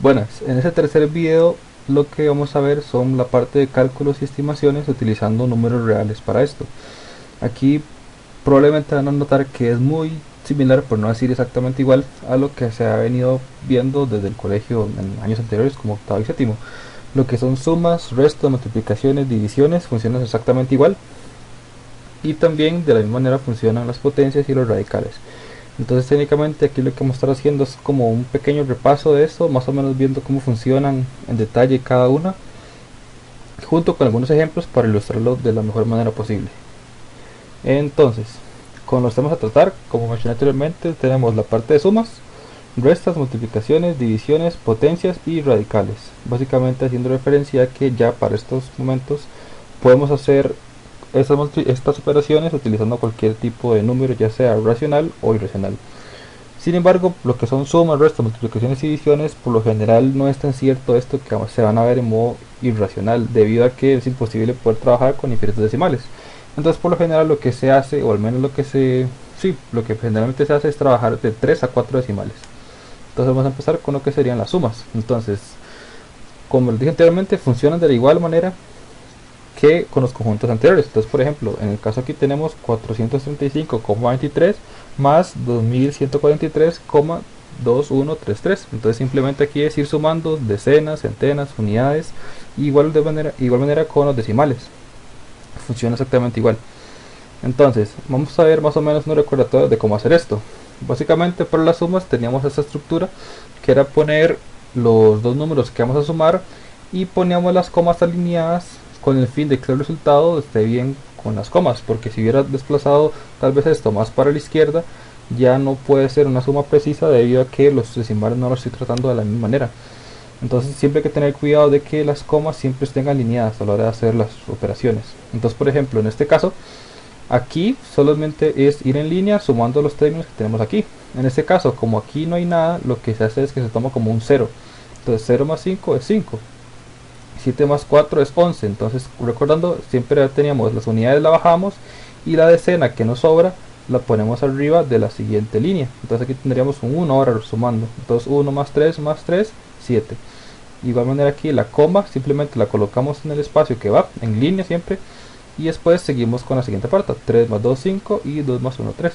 Buenas, en este tercer video lo que vamos a ver son la parte de cálculos y estimaciones utilizando números reales para esto. Aquí probablemente van a notar que es muy similar, por no decir exactamente igual, a lo que se ha venido viendo desde el colegio en años anteriores como octavo y séptimo. Lo que son sumas, restos, multiplicaciones, divisiones funcionan exactamente igual, y también de la misma manera funcionan las potencias y los radicales. Entonces técnicamente aquí lo que vamos a estar haciendo es como un pequeño repaso de esto, más o menos viendo cómo funcionan en detalle cada una, junto con algunos ejemplos para ilustrarlo de la mejor manera posible. Entonces, con los temas a tratar, como mencioné anteriormente, tenemos la parte de sumas, restas, multiplicaciones, divisiones, potencias y radicales. Básicamente haciendo referencia a que ya para estos momentos podemos hacer estas operaciones utilizando cualquier tipo de número, ya sea racional o irracional. Sin embargo, lo que son sumas, restas, multiplicaciones y divisiones, por lo general no es tan cierto esto, que se van a ver en modo irracional, debido a que es imposible poder trabajar con infinitos decimales. Entonces, por lo general lo que se hace, o al menos lo que generalmente se hace es trabajar de 3 a 4 decimales. Entonces vamos a empezar con lo que serían las sumas. Entonces, como les dije anteriormente, funcionan de la igual manera que con los conjuntos anteriores. Entonces, por ejemplo, en el caso aquí tenemos 435,23 más 2143,2133. Entonces simplemente aquí es ir sumando decenas, centenas, unidades, igual manera con los decimales. Funciona exactamente igual. Entonces, vamos a ver más o menos un recordatorio de cómo hacer esto. Básicamente para las sumas teníamos esta estructura, que era poner los dos números que vamos a sumar y poníamos las comas alineadas con el fin de que el resultado esté bien con las comas, porque si hubiera desplazado tal vez esto más para la izquierda, ya no puede ser una suma precisa debido a que los decimales no los estoy tratando de la misma manera. Entonces siempre hay que tener cuidado de que las comas siempre estén alineadas a la hora de hacer las operaciones. Entonces, por ejemplo, en este caso aquí solamente es ir en línea sumando los términos que tenemos aquí. En este caso, como aquí no hay nada, lo que se hace es que se toma como un 0. Entonces 0 más 5 es 5, 7 más 4 es 11. Entonces, recordando, siempre teníamos las unidades, la bajamos, y la decena que nos sobra la ponemos arriba de la siguiente línea. Entonces aquí tendríamos un 1 ahora sumando. Entonces 1 más 3 más 3, 7. De igual manera aquí la coma simplemente la colocamos en el espacio que va en línea siempre, y después seguimos con la siguiente parte: 3 más 2, 5, y 2 más 1, 3.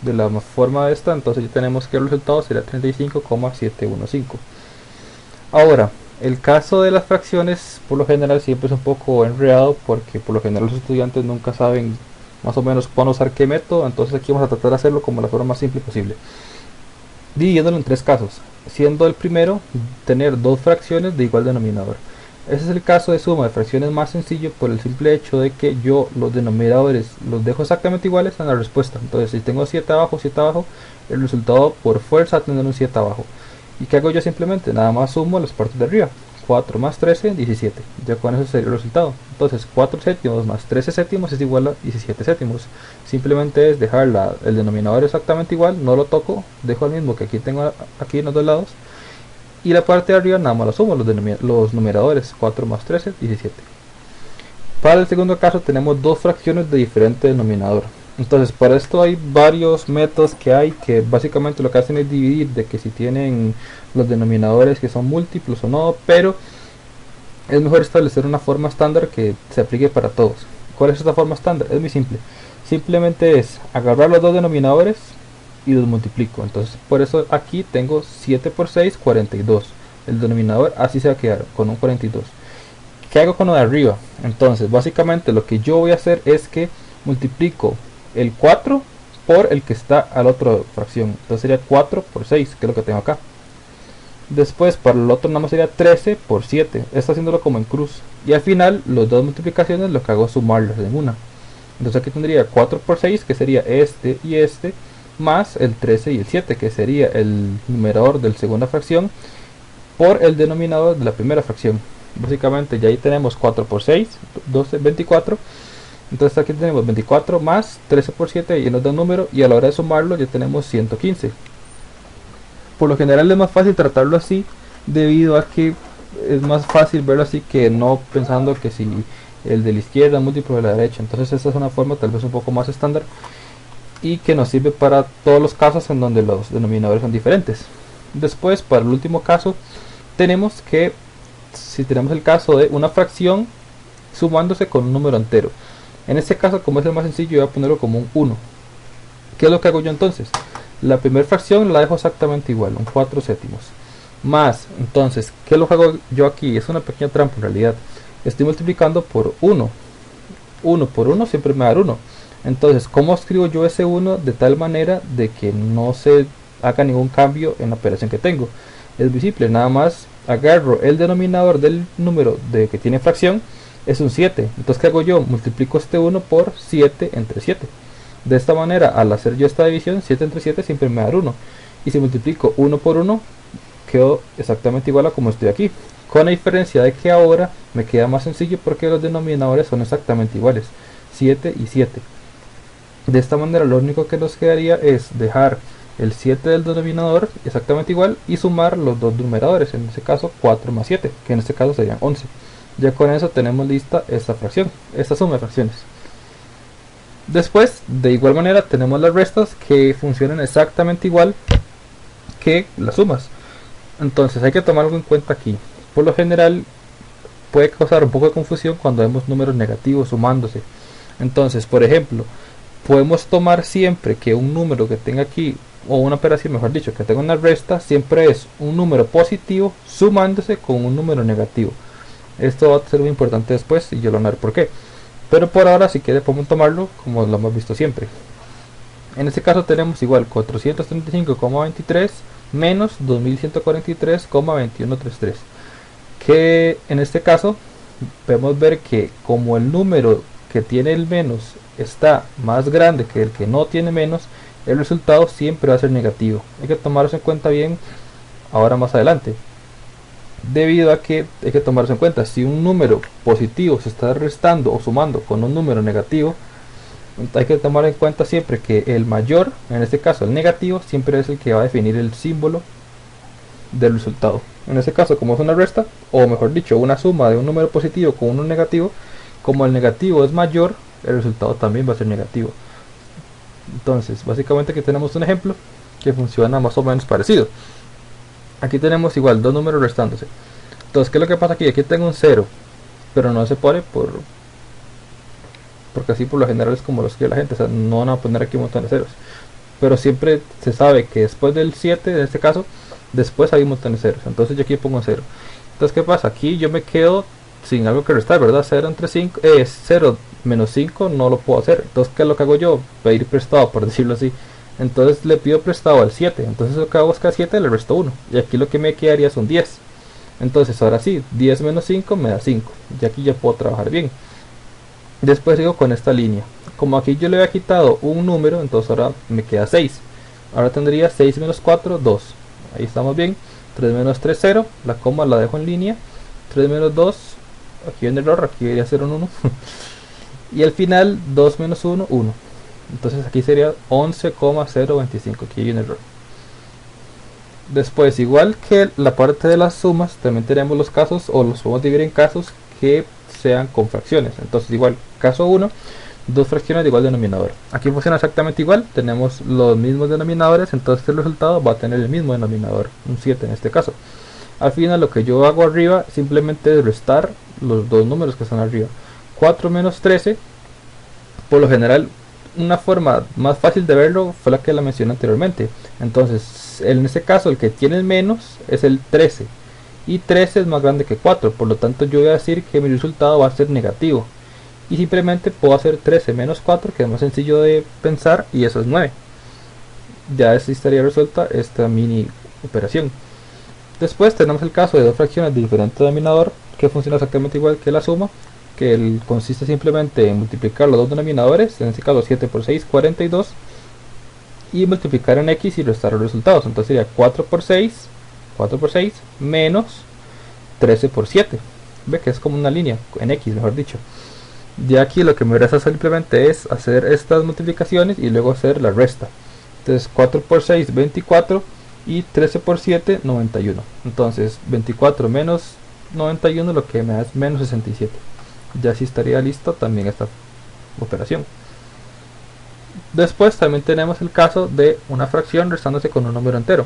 De la forma de esta, entonces ya tenemos que el resultado sería 35,715. Ahora, el caso de las fracciones por lo general siempre es un poco enredado, porque por lo general los estudiantes nunca saben más o menos cuándo usar qué método. Entonces aquí vamos a tratar de hacerlo como la forma más simple posible, dividiéndolo en tres casos, siendo el primero tener dos fracciones de igual denominador. Ese es el caso de suma de fracciones más sencillo, por el simple hecho de que yo los denominadores los dejo exactamente iguales a la respuesta. Entonces, si tengo 7 abajo, 7 abajo, el resultado por fuerza va a tener un 7 abajo. ¿Y qué hago yo? Simplemente nada más sumo las partes de arriba. 4 más 13, 17. Ya con eso sería el resultado. Entonces 4 séptimos más 13 séptimos es igual a 17 séptimos. Simplemente es dejar el denominador exactamente igual, no lo toco, dejo el mismo que aquí tengo aquí en los dos lados, y la parte de arriba nada más lo sumo, los numeradores. 4 más 13, 17. Para el segundo caso tenemos dos fracciones de diferente denominador. Entonces, para esto hay varios métodos que básicamente lo que hacen es dividir de que si tienen los denominadores que son múltiplos o no, pero es mejor establecer una forma estándar que se aplique para todos. ¿Cuál es esta forma estándar? Es muy simple. Simplemente es agarrar los dos denominadores y los multiplico. Entonces, por eso aquí tengo 7 por 6, 42. El denominador así se va a quedar con un 42. ¿Qué hago con lo de arriba? Entonces, básicamente lo que yo voy a hacer es que multiplico el 4 por el que está a la otra fracción. Entonces sería 4 por 6, que es lo que tengo acá. Después para el otro nada más sería 13 por 7. Está haciéndolo como en cruz. Y al final, las dos multiplicaciones lo que hago es sumarlas en una. Entonces aquí tendría 4 por 6, que sería este y este, más el 13 y el 7, que sería el numerador de la segunda fracción, por el denominador de la primera fracción. Básicamente ya ahí tenemos 4 por 6, 12, 24. Entonces aquí tenemos 24 más 13 por 7 y nos da un número, y a la hora de sumarlo ya tenemos 115. Por lo general es más fácil tratarlo así, debido a que es más fácil verlo así que no pensando que si el de la izquierda es múltiplo de la derecha. Entonces esta es una forma tal vez un poco más estándar y que nos sirve para todos los casos en donde los denominadores son diferentes. Después, para el último caso, tenemos que, si tenemos el caso de una fracción sumándose con un número entero. En este caso, como es el más sencillo, voy a ponerlo como un 1. ¿Qué es lo que hago yo entonces? La primera fracción la dejo exactamente igual, un 4 séptimos. Más, entonces, ¿qué es lo que hago yo aquí? Es una pequeña trampa en realidad. Estoy multiplicando por 1. 1 por 1 siempre me da 1. Entonces, ¿cómo escribo yo ese 1 de tal manera de que no se haga ningún cambio en la operación que tengo? Es muy simple, nada más agarro el denominador del número de que tiene fracción, es un 7. Entonces, ¿qué hago yo? Multiplico este 1 por 7 entre 7. De esta manera, al hacer yo esta división, 7 entre 7 siempre me da 1. Y si multiplico 1 por 1, quedo exactamente igual a como estoy aquí. Con la diferencia de que ahora me queda más sencillo porque los denominadores son exactamente iguales. 7 y 7. De esta manera lo único que nos quedaría es dejar el 7 del denominador exactamente igual y sumar los dos numeradores, en este caso 4 más 7, que en este caso serían 11. Ya con eso tenemos lista esta fracción, esta suma de fracciones. Después, de igual manera, tenemos las restas que funcionan exactamente igual que las sumas. Entonces hay que tomar algo en cuenta aquí. Por lo general puede causar un poco de confusión cuando vemos números negativos sumándose. Entonces, por ejemplo, podemos tomar siempre que un número que tenga aquí, o una operación mejor dicho, que tenga una resta, siempre es un número positivo sumándose con un número negativo. Esto va a ser muy importante después y yo lo voy a ver por qué. Pero por ahora, si quiere, podemos tomarlo como lo hemos visto siempre. En este caso tenemos igual 435,23 menos 2143,2133. Que en este caso podemos ver que como el número que tiene el menos está más grande que el que no tiene menos, el resultado siempre va a ser negativo. Hay que tomarlo en cuenta bien ahora más adelante. Debido a que hay que tomarse en cuenta, si un número positivo se está restando o sumando con un número negativo, hay que tomar en cuenta siempre que el mayor, en este caso el negativo, siempre es el que va a definir el símbolo del resultado. En este caso, como es una resta, o mejor dicho, una suma de un número positivo con uno negativo, como el negativo es mayor, el resultado también va a ser negativo. Entonces, básicamente aquí tenemos un ejemplo que funciona más o menos parecido. Aquí tenemos igual dos números restándose. Entonces, ¿qué es lo que pasa aquí? Aquí tengo un 0, pero no se pone porque así por lo general es como los quiere la gente, o sea, no van a poner aquí un montón de ceros. Pero siempre se sabe que después del 7, en este caso, después hay un montón de ceros. Entonces yo aquí pongo un 0. Entonces, ¿qué pasa? Aquí yo me quedo sin algo que restar, ¿verdad? 0 entre 5, 0 menos 5 no lo puedo hacer. Entonces, ¿qué es lo que hago yo? Pedir prestado, por decirlo así. Entonces le pido prestado al 7. Entonces lo que hago es que al 7 le resto 1. Y aquí lo que me quedaría es un 10. Entonces ahora sí, 10 menos 5 me da 5. Y aquí ya puedo trabajar bien. Después sigo con esta línea. Como aquí yo le había quitado un número, entonces ahora me queda 6. Ahora tendría 6 menos 4, 2. Ahí estamos bien. 3 menos 3, 0. La coma la dejo en línea. 3 menos 2. Aquí viene el error, aquí debería ser un 1. Y al final 2 menos 1, 1. Entonces aquí sería 11,025. Aquí hay un error. Después, igual que la parte de las sumas, también tenemos los casos, o los podemos dividir en casos que sean con fracciones. Entonces igual, caso 1, dos fracciones de igual denominador. Aquí funciona exactamente igual, tenemos los mismos denominadores, entonces el resultado va a tener el mismo denominador, un 7 en este caso. Al final lo que yo hago arriba simplemente es restar los dos números que están arriba. 4 menos 13, por lo general una forma más fácil de verlo fue la que la mencioné anteriormente. Entonces en este caso el que tiene el menos es el 13 y 13 es más grande que 4, por lo tanto yo voy a decir que mi resultado va a ser negativo y simplemente puedo hacer 13 menos 4, que es más sencillo de pensar, y eso es 9. Ya así estaría resuelta esta mini operación. Después tenemos el caso de dos fracciones de diferente denominador que funciona exactamente igual que la suma, que consiste simplemente en multiplicar los dos denominadores, en este caso 7 por 6, 42, y multiplicar en x y restar los resultados. Entonces sería 4 por 6 menos 13 por 7. Ve que es como una línea en x, mejor dicho. De aquí lo que me resta simplemente es hacer estas multiplicaciones y luego hacer la resta. Entonces 4 por 6, 24, y 13 por 7, 91. Entonces 24 menos 91 lo que me da es menos 67. Ya así estaría listo también esta operación. Después también tenemos el caso de una fracción restándose con un número entero.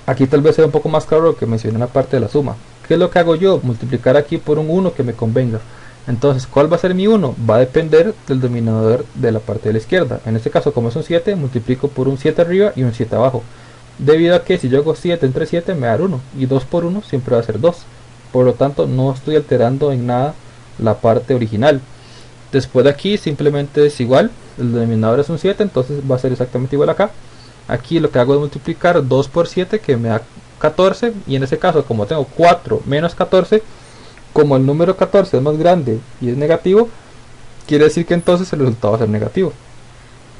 Aquí tal vez sea un poco más claro lo que mencioné en la parte de la suma. ¿Qué es lo que hago yo? Multiplicar aquí por un 1 que me convenga. Entonces, ¿cuál va a ser mi 1? Va a depender del denominador de la parte de la izquierda. En este caso, como es un 7, multiplico por un 7 arriba y un 7 abajo. Debido a que si yo hago 7 entre 7 me da 1. Y 2 por 1 siempre va a ser 2. Por lo tanto, no estoy alterando en nada la parte original. Después de aquí simplemente es igual. El denominador es un 7, entonces va a ser exactamente igual acá. Aquí lo que hago es multiplicar 2 por 7 que me da 14. Y en este caso, como tengo 4 menos 14, como el número 14 es más grande y es negativo, quiere decir que entonces el resultado va a ser negativo.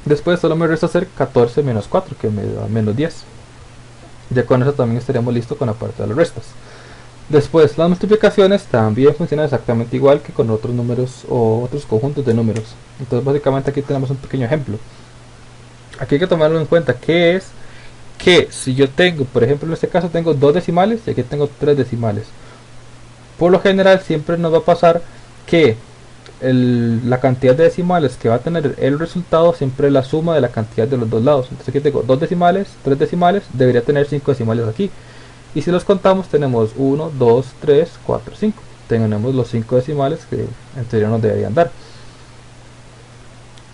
Después solo me resta hacer 14 menos 4 que me da menos 10. Ya con eso también estaríamos listos con la parte de las restas. Después las multiplicaciones también funcionan exactamente igual que con otros números o otros conjuntos de números. Entonces básicamente aquí tenemos un pequeño ejemplo. Aquí hay que tomarlo en cuenta, que es que si yo tengo, por ejemplo en este caso tengo 2 decimales y aquí tengo 3 decimales. Por lo general siempre nos va a pasar que la cantidad de decimales que va a tener el resultado siempre es la suma de la cantidad de los dos lados. Entonces aquí tengo 2 decimales, 3 decimales, debería tener 5 decimales aquí. Y si los contamos tenemos 1, 2, 3, 4, 5. Tenemos los 5 decimales que en teoría nos deberían dar.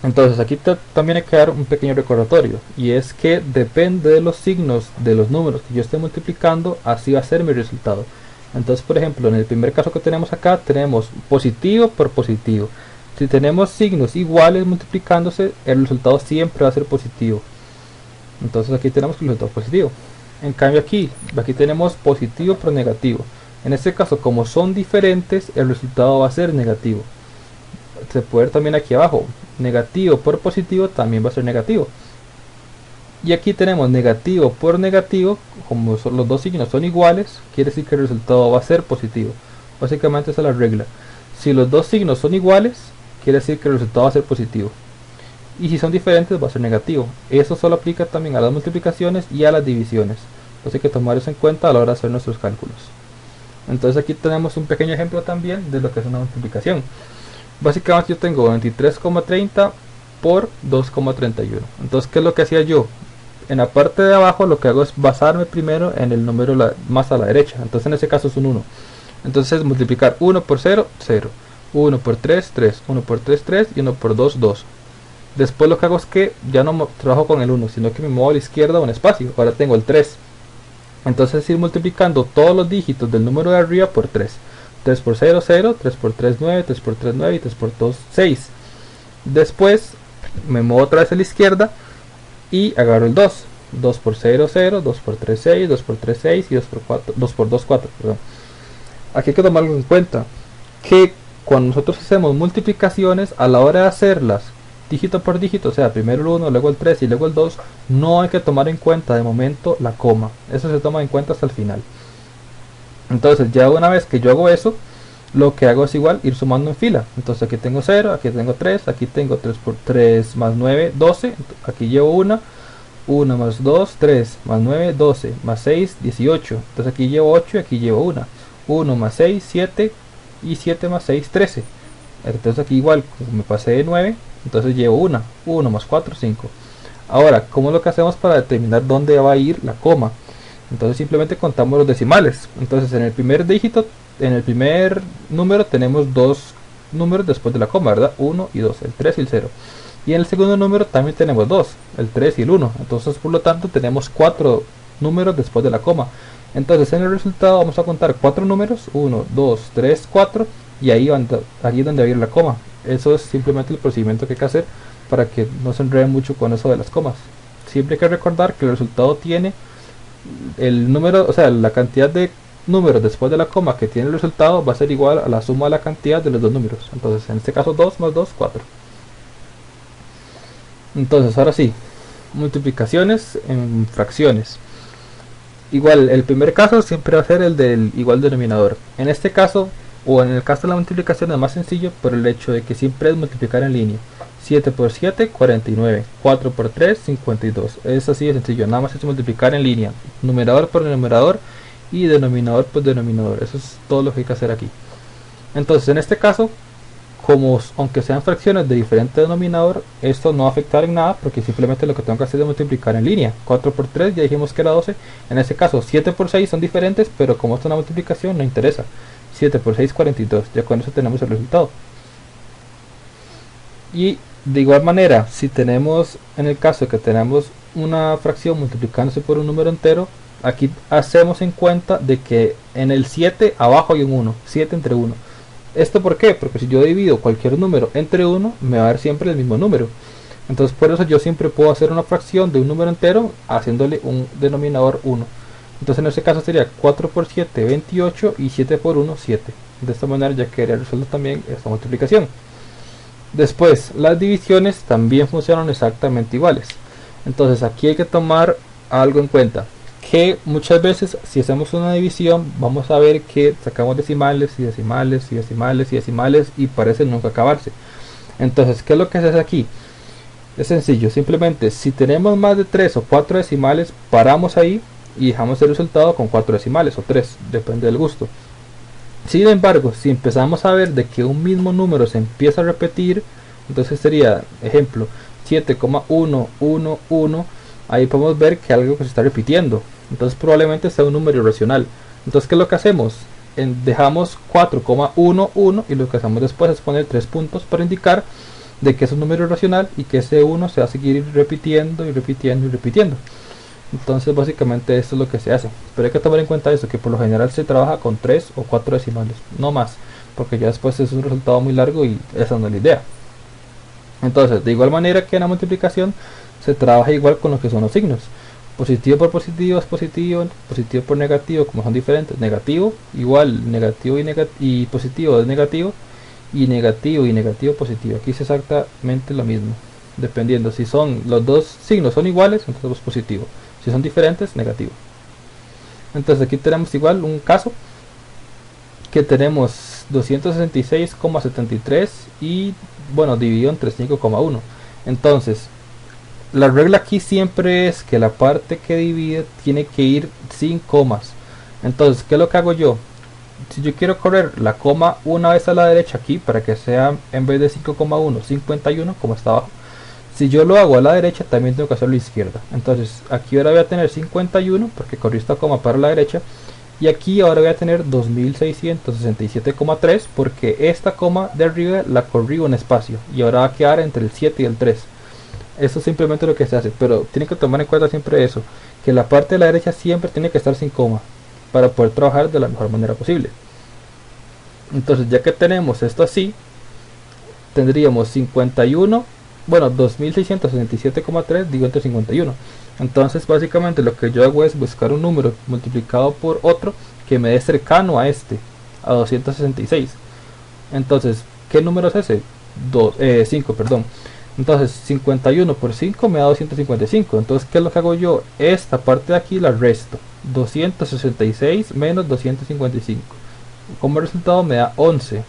Entonces aquí también hay que dar un pequeño recordatorio, y es que depende de los signos de los números que yo esté multiplicando, así va a ser mi resultado. Entonces, por ejemplo, en el primer caso que tenemos acá, tenemos positivo por positivo. Si tenemos signos iguales multiplicándose, el resultado siempre va a ser positivo. Entonces aquí tenemos el resultado positivo. En cambio aquí tenemos positivo por negativo. En este caso, como son diferentes, el resultado va a ser negativo. Se puede ver también aquí abajo, negativo por positivo también va a ser negativo. Y aquí tenemos negativo por negativo, como los dos signos son iguales, quiere decir que el resultado va a ser positivo. Básicamente esa es la regla. Si los dos signos son iguales, quiere decir que el resultado va a ser positivo. Y si son diferentes va a ser negativo. Eso solo aplica también a las multiplicaciones y a las divisiones. Entonces hay que tomar eso en cuenta a la hora de hacer nuestros cálculos. Entonces aquí tenemos un pequeño ejemplo también de lo que es una multiplicación. Básicamente yo tengo 23,30 por 2,31. Entonces, ¿qué es lo que hacía yo? En la parte de abajo lo que hago es basarme primero en el número más a la derecha. Entonces en este caso es un 1. Entonces multiplicar 1 por 0, 0. 1 por 3, 3. 1 por 3, 3. Y 1 por 2, 2. Después lo que hago es que ya no trabajo con el 1, sino que me muevo a la izquierda un espacio. Ahora tengo el 3. Entonces ir multiplicando todos los dígitos del número de arriba por 3. 3 por 0, 0. 3 por 3, 9. 3 por 3, 9. Y 3 por 2, 6. Después me muevo otra vez a la izquierda y agarro el 2. 2 por 0, 0. 2 por 3, 6. 2 por 3, 6. Y 2 por 4, 2 por 2, 4. Perdón. Aquí hay que tomar en cuenta que cuando nosotros hacemos multiplicaciones, a la hora de hacerlas dígito por dígito, o sea, primero el 1, luego el 3 y luego el 2, no hay que tomar en cuenta de momento la coma. Eso se toma en cuenta hasta el final. Entonces ya una vez que yo hago eso, lo que hago es igual ir sumando en fila. Entonces aquí tengo 0, aquí tengo 3, aquí tengo 3 por 3 más 9, 12. Aquí llevo 1 más 2, 3 más 9, 12 más 6, 18. Entonces aquí llevo 8 y aquí llevo 1 más 6, 7 y 7 más 6, 13. Entonces aquí igual, como me pasé de 9, entonces llevo 1 más 4, 5. Ahora, ¿cómo es lo que hacemos para determinar dónde va a ir la coma? Entonces simplemente contamos los decimales. Entonces en el primer dígito, en el primer número tenemos dos números después de la coma, ¿verdad? 1 y 2, el 3 y el 0. Y en el segundo número también tenemos 2, el 3 y el 1. Entonces por lo tanto tenemos 4 números después de la coma. Entonces en el resultado vamos a contar 4 números, 1, 2, 3, 4. Y ahí es donde va a ir la coma. Eso es simplemente el procedimiento que hay que hacer para que no se enreden mucho con eso de las comas. Siempre hay que recordar que el resultado tiene el número, o sea, la cantidad de números después de la coma que tiene el resultado va a ser igual a la suma de la cantidad de los dos números. Entonces en este caso 2 más 2, 4. Entonces ahora sí, multiplicaciones en fracciones. Igual el primer caso siempre va a ser el del igual denominador. En este caso, o en el caso de la multiplicación, es más sencillo por el hecho de que siempre es multiplicar en línea. 7 por 7, 49. 4 por 3, 52. Es así de sencillo, nada más es multiplicar en línea. Numerador por numerador y denominador por denominador. Eso es todo lo que hay que hacer aquí. Entonces en este caso, como aunque sean fracciones de diferente denominador, esto no va a afectar en nada porque simplemente lo que tengo que hacer es multiplicar en línea. 4 por 3 ya dijimos que era 12. En este caso 7 por 6 son diferentes, pero como esto es una multiplicación no interesa. 7 por 6 42, ya con eso tenemos el resultado. Y de igual manera, si tenemos, en el caso que tenemos una fracción multiplicándose por un número entero, aquí hacemos en cuenta de que en el 7 abajo hay un 1, 7 entre 1. ¿Esto por qué? Porque si yo divido cualquier número entre 1, me va a dar siempre el mismo número. Entonces por eso yo siempre puedo hacer una fracción de un número entero haciéndole un denominador 1. Entonces en este caso sería 4 por 7, 28 y 7 por 1, 7. De esta manera ya quedaría resuelto también esta multiplicación. Después, las divisiones también funcionan exactamente iguales. Entonces aquí hay que tomar algo en cuenta, que muchas veces si hacemos una división vamos a ver que sacamos decimales y decimales y decimales y decimales y parece nunca acabarse. Entonces, ¿qué es lo que se hace aquí? Es sencillo, simplemente si tenemos más de 3 o 4 decimales, paramos ahí y dejamos el resultado con 4 decimales o 3, depende del gusto. Sin embargo, si empezamos a ver de que un mismo número se empieza a repetir, entonces sería, ejemplo, 7,111, ahí podemos ver que algo que se está repitiendo. Entonces probablemente sea un número irracional. Entonces, ¿qué es lo que hacemos? Dejamos 4,11 y lo que hacemos después es poner 3 puntos para indicar de que es un número irracional y que ese 1 se va a seguir repitiendo y repitiendo y repitiendo. Entonces básicamente esto es lo que se hace, pero hay que tomar en cuenta eso, que por lo general se trabaja con 3 o 4 decimales, no más, porque ya después es un resultado muy largo y esa no es la idea. Entonces, de igual manera que en la multiplicación se trabaja igual con lo que son los signos. Positivo por positivo es positivo, positivo por negativo, como son diferentes, negativo igual, negativo y positivo es negativo, y negativo positivo. Aquí es exactamente lo mismo, dependiendo si son los dos signos son iguales, entonces es positivo. Si son diferentes, negativo. Entonces aquí tenemos igual un caso que tenemos 266,73 y bueno, dividido entre 5,1. Entonces la regla aquí siempre es que la parte que divide tiene que ir sin comas. Entonces, ¿qué es lo que hago yo? Si yo quiero correr la coma una vez a la derecha aquí para que sea en vez de 5,1 51 como está abajo, si yo lo hago a la derecha también tengo que hacerlo a la izquierda. Entonces aquí ahora voy a tener 51 porque corrí esta coma para la derecha, y aquí ahora voy a tener 2667,3 porque esta coma de arriba la corrí un espacio y ahora va a quedar entre el 7 y el 3. Eso es simplemente lo que se hace, pero tiene que tomar en cuenta siempre eso, que la parte de la derecha siempre tiene que estar sin coma para poder trabajar de la mejor manera posible. Entonces, ya que tenemos esto así, tendríamos 51, bueno, 2667,3 digo entre 51. Entonces básicamente lo que yo hago es buscar un número multiplicado por otro que me dé cercano a este, a 266. Entonces, ¿qué número es ese? 5, perdón. Entonces 51 por 5 me da 255. Entonces, ¿qué es lo que hago yo? Esta parte de aquí la resto, 266 menos 255. Como resultado me da 11.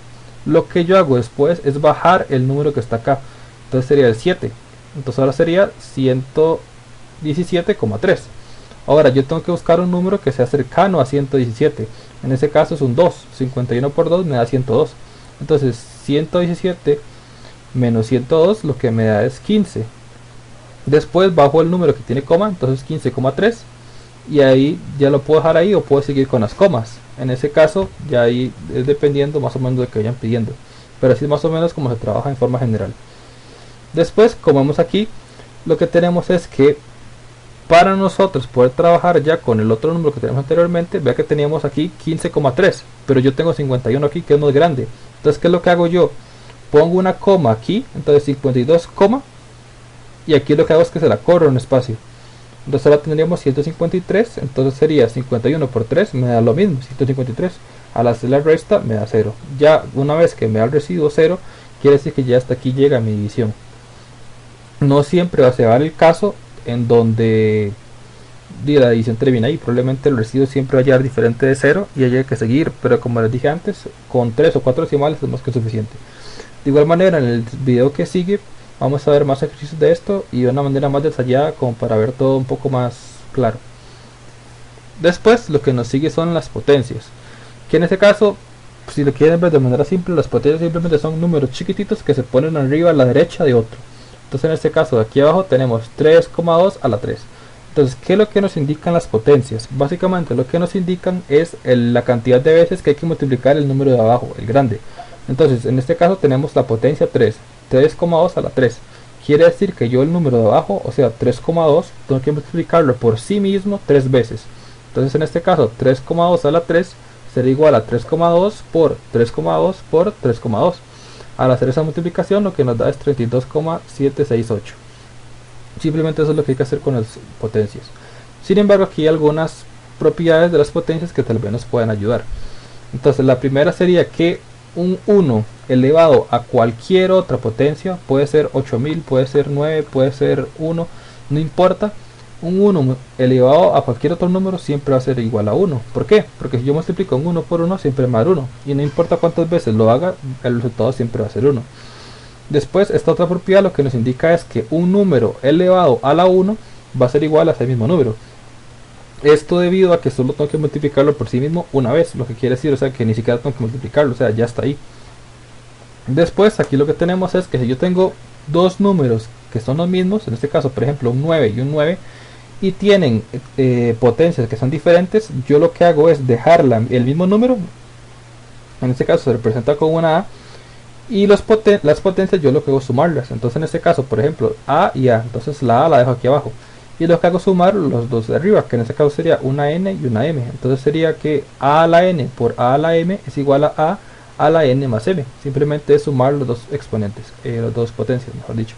Lo que yo hago después es bajar el número que está acá, entonces sería el 7. Entonces ahora sería 117,3. Ahora yo tengo que buscar un número que sea cercano a 117. En ese caso es un 2. 51 por 2 me da 102. Entonces 117 menos 102 lo que me da es 15. Después bajo el número que tiene coma, entonces 15,3. Y ahí ya lo puedo dejar ahí o puedo seguir con las comas. En ese caso ya ahí es dependiendo más o menos de lo que vayan pidiendo. Pero así es más o menos como se trabaja en forma general. Después, como vemos aquí, lo que tenemos es que para nosotros poder trabajar ya con el otro número que tenemos anteriormente, vea que teníamos aquí 15,3, pero yo tengo 51 aquí que es muy grande. Entonces, ¿qué es lo que hago yo? Pongo una coma aquí, entonces 52, y aquí lo que hago es que se la corro un espacio. Entonces ahora tendríamos 153, entonces sería 51 por 3, me da lo mismo, 153. Al hacer la resta me da 0. Ya una vez que me da el residuo 0, quiere decir que ya hasta aquí llega mi división. No siempre va a ser el caso en donde la división termina ahí, probablemente el residuo siempre va a llegar diferente de 0 y haya que seguir, pero como les dije antes, con 3 o 4 decimales es más que suficiente. De igual manera, en el video que sigue vamos a ver más ejercicios de esto y de una manera más detallada como para ver todo un poco más claro. Después lo que nos sigue son las potencias, que en este caso si lo quieren ver de manera simple, las potencias simplemente son números chiquititos que se ponen arriba a la derecha de otro. Entonces en este caso de aquí abajo tenemos 3,2 a la 3. Entonces, ¿qué es lo que nos indican las potencias? Básicamente lo que nos indican es la cantidad de veces que hay que multiplicar el número de abajo, el grande. Entonces en este caso tenemos la potencia 3, 3,2 a la 3. Quiere decir que yo el número de abajo, o sea 3,2, tengo que multiplicarlo por sí mismo 3 veces. Entonces en este caso 3,2 a la 3 será igual a 3,2 por 3,2 por 3,2. Al hacer esa multiplicación lo que nos da es 32,768. Simplemente eso es lo que hay que hacer con las potencias. Sin embargo, aquí hay algunas propiedades de las potencias que tal vez nos puedan ayudar. Entonces la primera sería que un 1 elevado a cualquier otra potencia, puede ser 8000, puede ser 9, puede ser 1, no importa. Un 1 elevado a cualquier otro número siempre va a ser igual a 1. ¿Por qué? Porque si yo multiplico un 1 por 1 siempre me va a dar 1. Y no importa cuántas veces lo haga, el resultado siempre va a ser 1. Después, esta otra propiedad lo que nos indica es que un número elevado a la 1 va a ser igual a ese mismo número. Esto debido a que solo tengo que multiplicarlo por sí mismo una vez. Lo que quiere decir, o sea, que ni siquiera tengo que multiplicarlo, o sea, ya está ahí. Después, aquí lo que tenemos es que si yo tengo dos números que son los mismos, en este caso, por ejemplo, un 9 y un 9, y tienen potencias que son diferentes, yo lo que hago es dejar el mismo número, en este caso se representa con una A, y las potencias yo lo que hago es sumarlas. Entonces en este caso, por ejemplo, A y A, entonces la A la dejo aquí abajo, y lo que hago es sumar los dos de arriba, que en este caso sería una N y una M. Entonces sería que A a la N por A a la M es igual a la N más M. Simplemente es sumar los dos exponentes, las dos potencias, mejor dicho.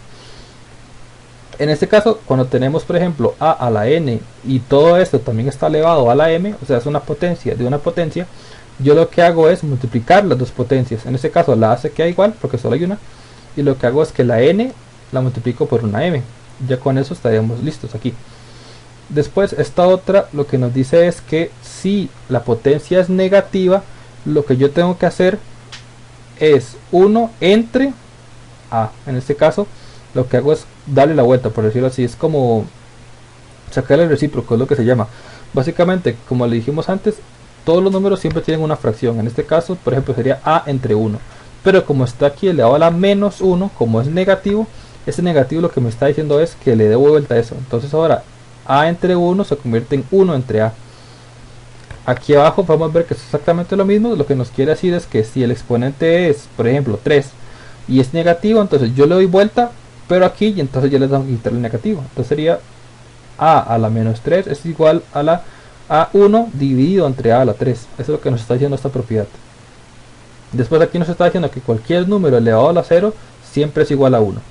En este caso, cuando tenemos por ejemplo a la n y todo esto también está elevado a la m, o sea es una potencia de una potencia, yo lo que hago es multiplicar las dos potencias. En este caso la a se queda igual porque solo hay una, y lo que hago es que la n la multiplico por una m. Ya con eso estaríamos listos aquí. Después esta otra lo que nos dice es que si la potencia es negativa, lo que yo tengo que hacer es 1 entre a. En este caso lo que hago es darle la vuelta, por decirlo así, es como sacar el recíproco, es lo que se llama. Básicamente, como le dijimos antes, todos los números siempre tienen una fracción. En este caso, por ejemplo, sería a entre 1, pero como está aquí elevado a la menos 1, como es negativo, ese negativo lo que me está diciendo es que le debo vuelta a eso. Entonces ahora a entre 1 se convierte en 1 entre a. Aquí abajo podemos ver que es exactamente lo mismo. Lo que nos quiere decir es que si el exponente es, por ejemplo, 3 y es negativo, entonces yo le doy vuelta, pero aquí y entonces ya le damos que quitar el negativo. Entonces sería a la menos 3 es igual a la a1 dividido entre a la 3. Eso es lo que nos está diciendo esta propiedad. Después aquí nos está diciendo que cualquier número elevado a la 0 siempre es igual a 1.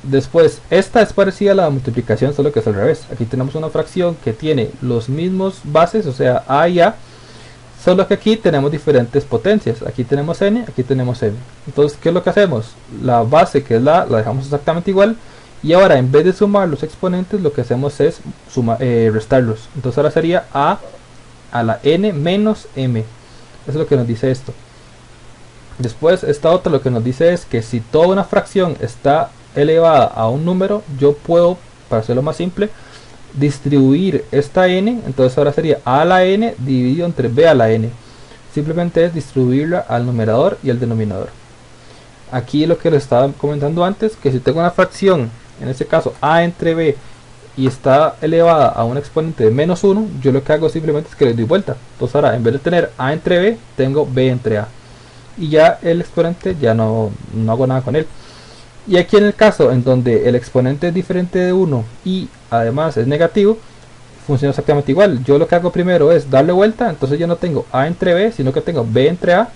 Después, esta es parecida a la multiplicación, solo que es al revés. Aquí tenemos una fracción que tiene los mismos bases, o sea a y a, solo que aquí tenemos diferentes potencias. Aquí tenemos n, aquí tenemos m. Entonces, ¿qué es lo que hacemos? La base, que es la dejamos exactamente igual, y ahora en vez de sumar los exponentes, lo que hacemos es restarlos. Entonces ahora sería a la n menos m. Eso es lo que nos dice esto. Después, esta otra lo que nos dice es que si toda una fracción está elevada a un número, yo puedo, para hacerlo más simple, distribuir esta n. Entonces ahora sería a la n dividido entre b a la n. Simplemente es distribuirla al numerador y al denominador. Aquí lo que les estaba comentando antes, que si tengo una fracción, en este caso a entre b, y está elevada a un exponente de menos 1, yo lo que hago simplemente es que le doy vuelta. Entonces ahora en vez de tener a entre b, tengo b entre a, y ya el exponente ya no hago nada con él. Y aquí en el caso en donde el exponente es diferente de 1 y además es negativo, funciona exactamente igual. Yo lo que hago primero es darle vuelta, entonces ya no tengo a entre b, sino que tengo b entre a,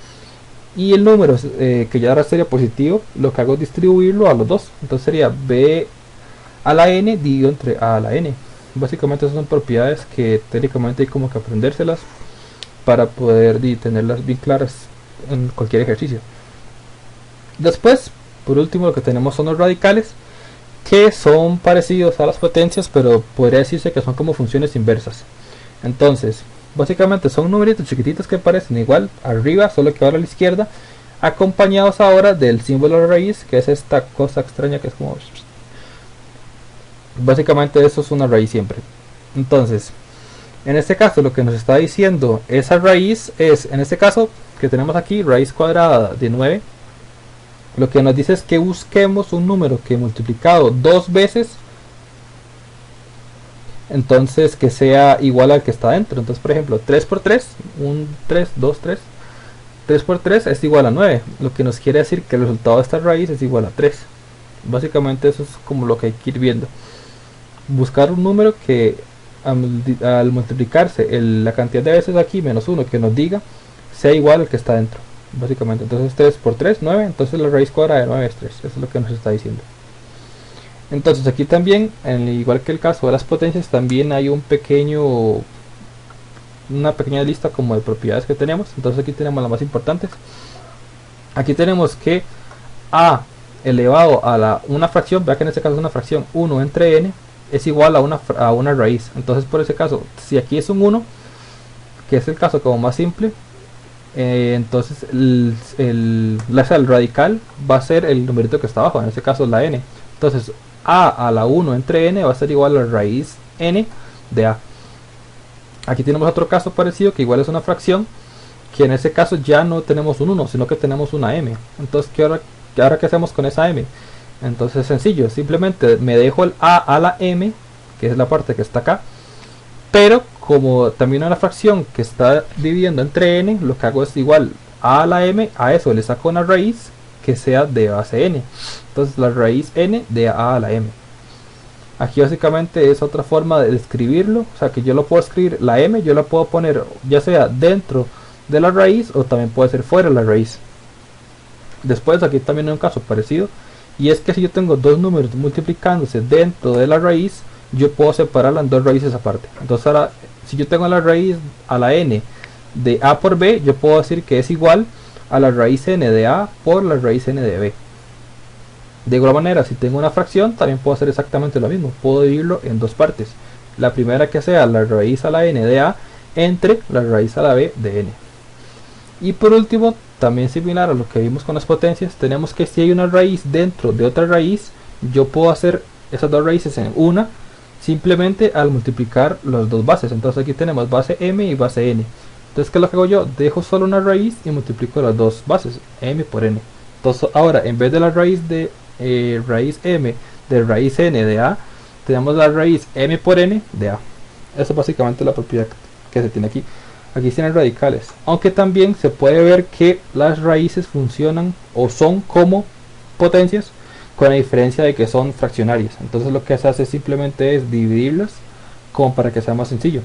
y el número que ya ahora sería positivo, lo que hago es distribuirlo a los dos. Entonces sería b a la n dividido entre a la n. Básicamente esas son propiedades que técnicamente hay como que aprendérselas para poder tenerlas bien claras en cualquier ejercicio. Después, por último, lo que tenemos son los radicales, que son parecidos a las potencias, pero podría decirse que son como funciones inversas. Entonces, básicamente son numeritos chiquititos que parecen igual arriba, solo que ahora a la izquierda, acompañados ahora del símbolo de raíz, que es esta cosa extraña que es como... Básicamente eso es una raíz siempre. Entonces, En este caso lo que nos está diciendo esa raíz es, en este caso que tenemos aquí, raíz cuadrada de 9, lo que nos dice es que busquemos un número que multiplicado dos veces, entonces que sea igual al que está dentro. Entonces, por ejemplo, 3 por 3, 1, 3, 2, 3, 3 por 3 es igual a 9, lo que nos quiere decir que el resultado de esta raíz es igual a 3. Básicamente eso es como lo que hay que ir viendo. Buscar un número que al multiplicarse la cantidad de veces aquí menos 1 que nos diga sea igual al que está dentro. Básicamente, entonces 3 por 3, 9, entonces la raíz cuadrada de 9 es 3. Eso es lo que nos está diciendo. Entonces aquí también, igual que el caso de las potencias, también hay una pequeña lista como de propiedades que tenemos. Entonces aquí tenemos las más importantes. Aquí tenemos que a elevado a una fracción, vea que en este caso es una fracción, 1 entre n es igual a una raíz. Entonces por ese caso, si aquí es un 1, que es el caso como más simple, entonces el radical va a ser el numerito que está abajo, en este caso es la n. Entonces a la 1 entre n va a ser igual a la raíz n de a. Aquí tenemos otro caso parecido que igual es una fracción, que en este caso ya no tenemos un 1, sino que tenemos una m. Entonces ahora qué hacemos con esa m? Entonces es sencillo, simplemente me dejo el a la m, que es la parte que está acá, pero como también una fracción que está dividiendo entre n, lo que hago es igual a la m, a eso le saco una raíz que sea de base n. Entonces la raíz n de a la m. Aquí básicamente es otra forma de escribirlo, o sea que yo lo puedo escribir, la m yo la puedo poner ya sea dentro de la raíz o también puede ser fuera de la raíz. Después aquí también hay un caso parecido, y es que si yo tengo dos números multiplicándose dentro de la raíz, yo puedo separarla en dos raíces aparte. Entonces ahora, si yo tengo la raíz a la n de a por b, yo puedo decir que es igual a la raíz n de a por la raíz n de b. De igual manera, si tengo una fracción, también puedo hacer exactamente lo mismo. Puedo dividirlo en dos partes. La primera que sea la raíz a la n de a entre la raíz a la b de n. Y por último, también similar a lo que vimos con las potencias, tenemos que si hay una raíz dentro de otra raíz, yo puedo hacer esas dos raíces en una, simplemente al multiplicar las dos bases. Entonces aquí tenemos base m y base n. Entonces, ¿qué es lo que hago yo? Dejo solo una raíz y multiplico las dos bases, m por n. Entonces ahora, en vez de la raíz de raíz m de raíz n de a, tenemos la raíz m por n de a. Eso es básicamente la propiedad que se tiene aquí. Aquí tienen radicales, aunque también se puede ver que las raíces funcionan o son como potencias, con la diferencia de que son fraccionarias. Entonces lo que se hace simplemente es dividirlas como para que sea más sencillo.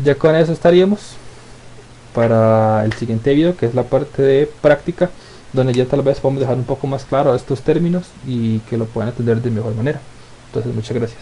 Ya con eso estaríamos para el siguiente video, que es la parte de práctica, donde ya tal vez podamos dejar un poco más claro estos términos y que lo puedan entender de mejor manera. Entonces muchas gracias.